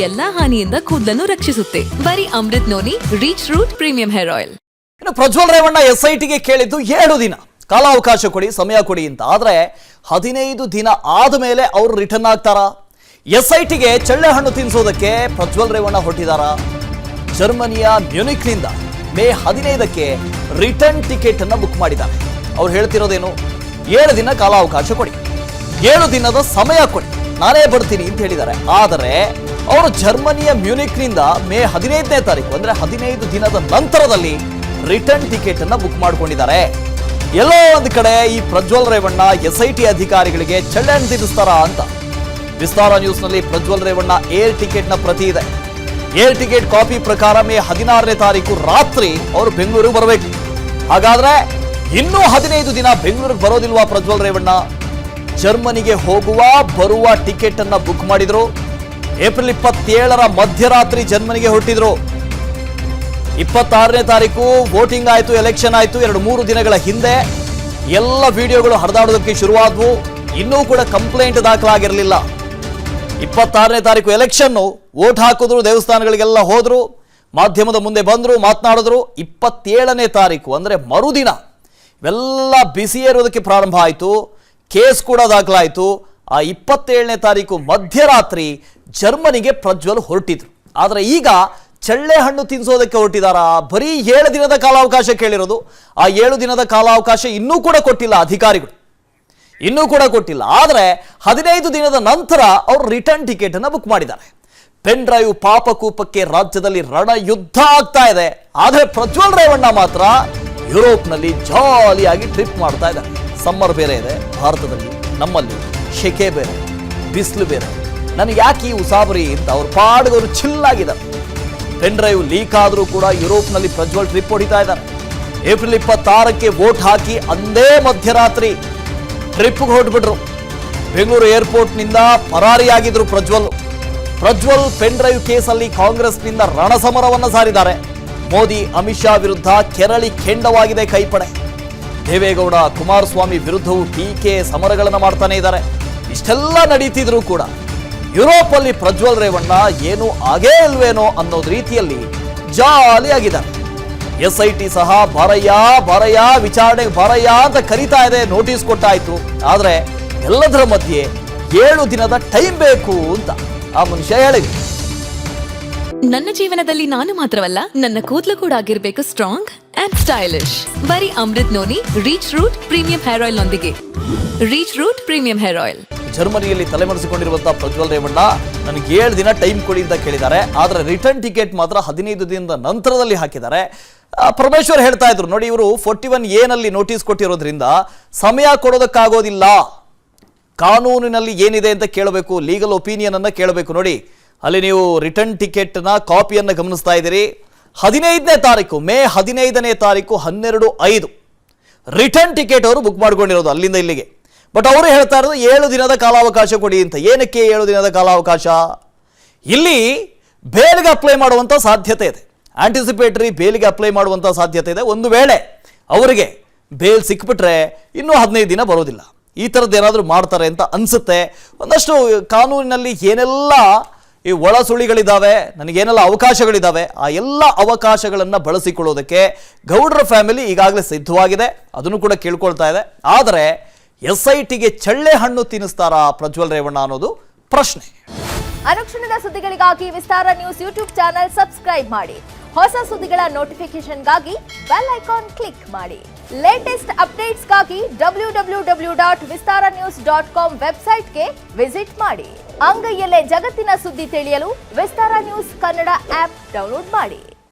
ಎಲ್ಲಾ ಹಾನಿಯಿಂದ ಕೂದಲನ್ನು ರಕ್ಷಿಸುತ್ತೆ. ಬರೀ Amrut noni reach root premium hair oil. ಇನ್ನು ಪ್ರಜ್ವಲ್ ರೇವಣ್ಣ SITಗೆ ಕೇಳಿದ್ದು 7 ದಿನ ಕಾಲಾವಕಾಶ ಕೊಡಿ, ಸಮಯ ಕೊಡಿ ಅಂತ. ಆದ್ರೆ 15 ದಿನ ಆದ ಮೇಲೆ ಅವರು ರಿಟರ್ನ್ ಆಗ್ತಾರಾ? SITಗೆ ಚಳ್ಳೆ ಹಣ್ಣು ತಿನ್ನಿಸೋದಕ್ಕೆ ಪ್ರಜ್ವಲ್ ರೇವಣ್ಣ ಹೊರಟಿದಾರಾ? ಜರ್ಮನಿಯ ಮ್ಯೂನಿಕ್ನಿಂದ ಮೇ 15ಕ್ಕೆ ರಿಟರ್ನ್ ಟಿಕೆಟ್ ಅನ್ನ ಬುಕ್ ಮಾಡಿದ್ದಾರೆ. ಅವ್ರು ಹೇಳ್ತಿರೋದೇನು? 7 ದಿನ ಕಾಲಾವಕಾಶ ಕೊಡಿ, 7 ದಿನದ ಸಮಯ ಕೊಡಿ, ನಾನೇ ಬರ್ತೀನಿ ಅಂತ ಹೇಳಿದ್ದಾರೆ. ಆದರೆ ಅವರು ಜರ್ಮನಿಯ ಮ್ಯೂನಿಕ್ನಿಂದ ಮೇ 15ನೇ ತಾರೀಕು ಅಂದ್ರೆ 15 ದಿನದ ನಂತರದಲ್ಲಿ ರಿಟರ್ನ್ ಟಿಕೆಟ್ ಅನ್ನ ಬುಕ್ ಮಾಡ್ಕೊಂಡಿದ್ದಾರೆ. ಎಲ್ಲೋ ಒಂದು ಕಡೆ ಈ ಪ್ರಜ್ವಲ್ ರೇವಣ್ಣ SIT ಅಧಿಕಾರಿಗಳಿಗೆ ಚಳ್ಳೆಹಣ್ಣು ತಿನ್ನಿಸ್ತಾರಾ ಅಂತ. ವಿಸ್ತಾರ ನ್ಯೂಸ್ ನಲ್ಲಿ ಪ್ರಜ್ವಲ್ ರೇವಣ್ಣ ಏರ್ ಟಿಕೆಟ್ ನ ಪ್ರತಿ ಇದೆ. ಏರ್ ಟಿಕೆಟ್ ಕಾಪಿ ಪ್ರಕಾರ ಮೇ 16ನೇ ತಾರೀಕು ರಾತ್ರಿ ಅವರು ಬೆಂಗಳೂರಿಗೆ ಬರಬೇಕು. ಹಾಗಾದ್ರೆ ಇನ್ನೂ 15 ದಿನ ಬೆಂಗಳೂರಿಗೆ ಬರೋದಿಲ್ವಾ ಪ್ರಜ್ವಲ್ ರೇವಣ್ಣ? ಜರ್ಮನಿಗೆ ಹೋಗುವ ಬರುವ ಟಿಕೆಟ್ ಅನ್ನ ಬುಕ್ ಮಾಡಿದ್ರು. ಏಪ್ರಿಲ್ 27ರ ಮಧ್ಯರಾತ್ರಿ ಜರ್ಮನಿಗೆ ಹೊರಟಿದ್ರು. 26ನೇ ತಾರೀಕು ವೋಟಿಂಗ್ ಆಯ್ತು, ಎಲೆಕ್ಷನ್ ಆಯ್ತು. 2-3 ದಿನಗಳ ಹಿಂದೆ ಎಲ್ಲ ವಿಡಿಯೋಗಳು ಹರಿದಾಡೋದಕ್ಕೆ ಶುರುವಾದವು. ಇನ್ನೂ ಕೂಡ ಕಂಪ್ಲೇಂಟ್ ದಾಖಲಾಗಿರಲಿಲ್ಲ. 26ನೇ ತಾರೀಕು ಎಲೆಕ್ಷನ್, ವೋಟ್ ಹಾಕಿದ್ರು, ದೇವಸ್ಥಾನಗಳಿಗೆಲ್ಲ ಹೋದ್ರು, ಮಾಧ್ಯಮದ ಮುಂದೆ ಬಂದ್ರು, ಮಾತನಾಡಿದ್ರು. 27ನೇ ತಾರೀಕು ಅಂದ್ರೆ ಮರುದಿನ ಇವೆಲ್ಲ ಬಿಸಿ ಏರೋದಕ್ಕೆ ಪ್ರಾರಂಭ ಆಯಿತು. ಕೇಸ್ ಕೂಡ ದಾಖಲಾಯಿತು. ಆ 27ನೇ ತಾರೀಕು ಮಧ್ಯರಾತ್ರಿ ಜರ್ಮನಿಗೆ ಪ್ರಜ್ವಲ್ ಹೊರಟಿದ್ರು. ಆದರೆ ಈಗ ಚಳ್ಳೆ ಹಣ್ಣು ತಿನ್ನಿಸೋದಕ್ಕೆ ಹೊರಟಿದಾರಾ? ಬರೀ 7 ದಿನದ ಕಾಲಾವಕಾಶ ಕೇಳಿರೋದು. ಆ 7 ದಿನದ ಕಾಲಾವಕಾಶ ಇನ್ನೂ ಕೂಡ ಕೊಟ್ಟಿಲ್ಲ ಅಧಿಕಾರಿಗಳು, ಇನ್ನೂ ಕೂಡ ಕೊಟ್ಟಿಲ್ಲ. ಆದರೆ 15 ದಿನದ ನಂತರ ಅವರು ರಿಟರ್ನ್ ಟಿಕೆಟ್ ಅನ್ನು ಬುಕ್ ಮಾಡಿದ್ದಾರೆ. ಪೆನ್ ಡ್ರೈವ್ ಪಾಪಕೂಪಕ್ಕೆ ರಾಜ್ಯದಲ್ಲಿ ರಣಯುದ್ಧ ಆಗ್ತಾ ಇದೆ. ಆದರೆ ಪ್ರಜ್ವಲ್ ರೇವಣ್ಣ ಮಾತ್ರ ಯುರೋಪ್ನಲ್ಲಿ ಜಾಲಿಯಾಗಿ ಟ್ರಿಪ್ ಮಾಡ್ತಾ ಇದ್ದಾರೆ. ಸಮ್ಮರ್ ಬೇರೆ ಇದೆ ಭಾರತದಲ್ಲಿ, ನಮ್ಮಲ್ಲಿ ಶೆಕೆ ಬೇರೆ, ಬಿಸಿಲು ಬೇರೆ. ನನಗೆ ಯಾಕೆ ಈ ಉಸಾಬರಿ ಅಂತ ಅವ್ರ ಪಾಡ್ಗವರು ಚಿಲ್ಲಾಗಿದ್ದಾರೆ. ಪೆನ್ ಡ್ರೈವ್ ಲೀಕ್ ಆದರೂ ಕೂಡ ಯುರೋಪ್ನಲ್ಲಿ ಪ್ರಜ್ವಲ್ ಟ್ರಿಪ್ ಹೊಡಿತಾ ಇದ್ದಾರೆ. ಏಪ್ರಿಲ್ 26ಕ್ಕೆ ವೋಟ್ ಹಾಕಿ ಅಂದೇ ಮಧ್ಯರಾತ್ರಿ ಟ್ರಿಪ್ಗೆ ಹೊರಟ್ಬಿಟ್ರು. ಬೆಂಗಳೂರು ಏರ್ಪೋರ್ಟ್ನಿಂದ ಪರಾರಿಯಾಗಿದ್ರು ಪ್ರಜ್ವಲ್ ಪೆನ್ ಡ್ರೈವ್ ಕೇಸಲ್ಲಿ ಕಾಂಗ್ರೆಸ್ನಿಂದ ರಣಸಮರವನ್ನು ಸಾರಿದ್ದಾರೆ. ಮೋದಿ ಅಮಿತ್ ಶಾ ವಿರುದ್ಧ ಕೆರಳಿ ಕೆಂಡವಾಗಿದೆ ಕೈಪಡೆ. ದೇವೇಗೌಡ ಕುಮಾರಸ್ವಾಮಿ ವಿರುದ್ಧವೂ ಟೀಕೆ ಸಮರಗಳನ್ನು ಮಾಡ್ತಾನೆ ಇದ್ದಾರೆ. ಇಷ್ಟೆಲ್ಲ ನಡೀತಿದ್ರು ಕೂಡ ಯುರೋಪ್ ಅಲ್ಲಿ ಪ್ರಜ್ವಲ್ ರೇವಣ್ಣ ಏನು ಆಗೇ ಇಲ್ವೇನೋ ಅನ್ನೋದು ರೀತಿಯಲ್ಲಿ ಜಾಲಿಯಾಗಿದ್ದಾರೆ. SIT ಸಹ ಬರಯ್ಯ ವಿಚಾರಣೆಗೆ ಬರಯ್ಯ ಅಂತ ಕರೀತಾ ಇದೆ, ನೋಟಿಸ್ ಕೊಟ್ಟಾಯ್ತು. ಆದ್ರೆ ಎಲ್ಲದರ ಮಧ್ಯೆ 7 ದಿನದ ಟೈಮ್ ಬೇಕು ಅಂತ ಆ ಮನುಷ್ಯ ಹೇಳಿದ್ರು. ನನ್ನ ಜೀವನದಲ್ಲಿ ನಾನು ಮಾತ್ರವಲ್ಲ, ನನ್ನ ಕೂದಲು ಕೂಡ ಆಗಿರ್ಬೇಕು ಸ್ಟ್ರಾಂಗ್ ಅಂಡ್ ಸ್ಟೈಲಿಶ್. ಬರೀ Amrut noni reach root premium hair oil ನೊಂದಿಗೆ. Reach root premium hair oil. ಜರ್ಮನಿಯಲ್ಲಿ ತಲೆಮರೆಸಿಕೊಂಡಿರುವಂತಹ ಪ್ರಜ್ವಲ್ ರೇವಣ್ಣ ನನಗೆ 7 ದಿನ ಟೈಮ್ ಕೊಡಿ ಅಂತ ಕೇಳಿದ್ದಾರೆ. ಆದರೆ ರಿಟರ್ನ್ ಟಿಕೆಟ್ ಮಾತ್ರ 15 ದಿನದ ನಂತರದಲ್ಲಿ ಹಾಕಿದ್ದಾರೆ. ಪರಮೇಶ್ವರ್ ಹೇಳ್ತಾ ಇದ್ರು, ನೋಡಿ ಇವರು 41A ನಲ್ಲಿ ನೋಟಿಸ್ ಕೊಟ್ಟಿರೋದ್ರಿಂದ ಸಮಯ ಕೊಡೋದಕ್ಕಾಗೋದಿಲ್ಲ, ಕಾನೂನಿನಲ್ಲಿ ಏನಿದೆ ಅಂತ ಕೇಳಬೇಕು, ಲೀಗಲ್ ಒಪಿನಿಯನ್ ಅನ್ನ ಕೇಳಬೇಕು. ನೋಡಿ ಅಲ್ಲಿ ನೀವು ರಿಟರ್ನ್ ಟಿಕೆಟ್ನ ಕಾಪಿಯನ್ನು ಗಮನಿಸ್ತಾ ಇದ್ದೀರಿ. 15ನೇ ತಾರೀಕು ಮೇ 15ನೇ ತಾರೀಕು 12:05 ರಿಟರ್ನ್ ಟಿಕೆಟ್ ಅವರು ಬುಕ್ ಮಾಡ್ಕೊಂಡಿರೋದು ಅಲ್ಲಿಂದ ಇಲ್ಲಿಗೆ. ಬಟ್ ಅವರು ಹೇಳ್ತಾ ಇರೋದು 7 ದಿನದ ಕಾಲಾವಕಾಶ ಕೊಡಿ ಅಂತ. ಏನಕ್ಕೆ 7 ದಿನದ ಕಾಲಾವಕಾಶ? ಇಲ್ಲಿ ಬೇಲ್ಗೆ ಅಪ್ಲೈ ಮಾಡುವಂಥ ಸಾಧ್ಯತೆ ಇದೆ, ಆಂಟಿಸಿಪೇಟರಿ ಬೇಲ್ಗೆ ಅಪ್ಲೈ ಮಾಡುವಂಥ ಸಾಧ್ಯತೆ ಇದೆ. ಒಂದು ವೇಳೆ ಅವರಿಗೆ ಬೇಲ್ ಸಿಕ್ಬಿಟ್ರೆ ಇನ್ನೂ 15 ದಿನ ಬರೋದಿಲ್ಲ. ಈ ಥರದ್ದು ಏನಾದರೂ ಮಾಡ್ತಾರೆ ಅಂತ ಅನಿಸುತ್ತೆ. ಒಂದಷ್ಟು ಕಾನೂನಿನಲ್ಲಿ ಏನೆಲ್ಲ ಈ ಒಳ ಸುಳಿಗಳಿದ್ದಾವೆ, ನನಗೇನೆಲ್ಲ ಅವಕಾಶಗಳಿದ್ದಾವೆ, ಆ ಎಲ್ಲ ಅವಕಾಶಗಳನ್ನು ಬಳಸಿಕೊಳ್ಳೋದಕ್ಕೆ ಗೌಡ್ರ ಫ್ಯಾಮಿಲಿ ಈಗಾಗಲೇ ಸಿದ್ಧವಾಗಿದೆ. ಅದನ್ನು ಕೂಡ ಕೇಳ್ಕೊಳ್ತಾ ಇದೆ. ಆದರೆ SITಗೆ ಚಳ್ಳೆ ಹಣ್ಣು ತಿನ್ನಿಸ್ತಾರಾ ಪ್ರಜ್ವಲ್ ರೇವಣ್ಣ ಅನ್ನೋದು ಪ್ರಶ್ನೆ. ಅನುಕ್ಷಣದ ಸುದ್ದಿಗಳಿಗಾಗಿ ವಿಸ್ತಾರ ನ್ಯೂಸ್ ಯೂಟ್ಯೂಬ್ ಚಾನೆಲ್ ಸಬ್ಸ್ಕ್ರೈಬ್ ಮಾಡಿ. ಹೊಸ ಸುದ್ದಿಗಳ ನೋಟಿಫಿಕೇಶನ್ಗಾಗಿ ಬೆಲ್ ಐಕಾನ್ ಕ್ಲಿಕ್ ಮಾಡಿ. ಲೇಟೆಸ್ಟ್ ಅಪ್ಡೇಟ್ಸ್ಗಾಗಿ www.vistaranews.com ವೆಬ್ಸೈಟ್ಗೆ ವಿಸಿಟ್ ಮಾಡಿ. ಅಂಗೈಯಲ್ಲೇ ಜಗತ್ತಿನ ಸುದ್ದಿ ತಿಳಿಯಲು ವಿಸ್ತಾರ ನ್ಯೂಸ್ ಕನ್ನಡ ಆಪ್ ಡೌನ್ಲೋಡ್ ಮಾಡಿ.